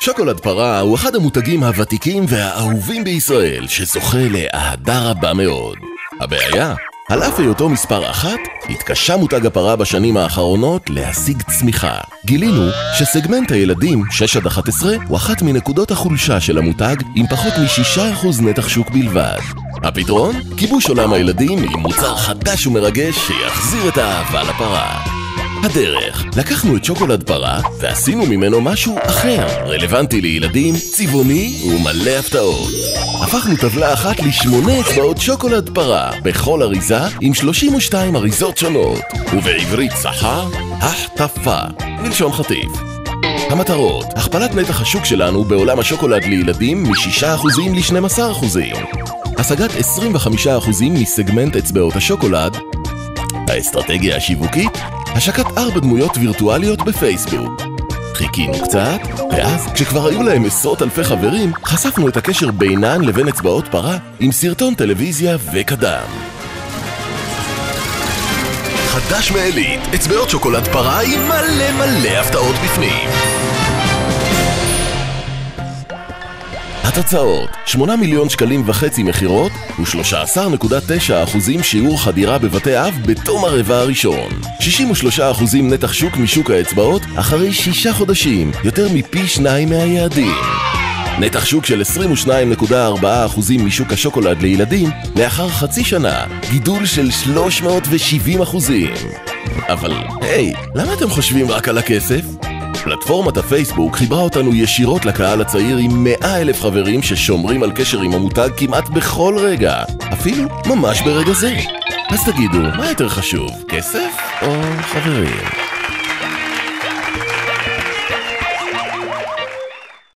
שוקולד פרה הוא אחד המותגים הוותיקים והאהובים בישראל, שזוכה לאהדה רבה מאוד. הבעיה, על אף היותו מספר אחת, התקשה מותג הפרה בשנים האחרונות להשיג צמיחה. גילינו שסגמנט הילדים 6-11 הוא אחת מנקודות החולשה של המותג, עם פחות מ6% נתח שוק בלבד. הפתרון? כיבוש עולם הילדים עם מוצר חדש ומרגש שיחזיר את האהבה לפרה. הדרך, לקחנו את שוקולד פרה ועשינו ממנו משהו אחר, רלוונטי לילדים, צבעוני ומלא הפתעות. הפכנו טבלה אחת ל8 אצבעות שוקולד פרה, בכל אריזה עם 32 אריזות שונות, ובעברית צחה, החטפה, מלשון חטיף. המטרות, הכפלת נתח השוק שלנו בעולם השוקולד לילדים מ6% ל12%, השגת 25% מסגמנט אצבעות השוקולד, האסטרטגיה השיווקית, השקת 4 דמויות וירטואליות בפייסבוק. חיכינו קצת, ואז כשכבר היו להם עשרות אלפי חברים, חשפנו את הקשר בינן לבין אצבעות פרה עם סרטון טלוויזיה וקדם. חדש מעלית, אצבעות שוקולד פרה עם מלא הפתעות בפנים. התוצאות, 8.5 מיליון שקלים מחירות ו13.9% שיעור חדירה בבתי אב בתום הרבע הראשון. 63% נתח שוק משוק האצבעות אחרי 6 חודשים, יותר מפי 2 מהיעדים. נתח שוק של 22.4% משוק השוקולד לילדים לאחר חצי שנה, גידול של 370%. אבל היי, למה אתם חושבים רק על הכסף? פלטפורמת הפייסבוק חיברה אותנו ישירות לקהל הצעיר עם 100,000 חברים ששומרים על קשר עם המותג כמעט בכל רגע, אפילו ממש ברגע זה. אז תגידו, מה יותר חשוב, כסף או חברים?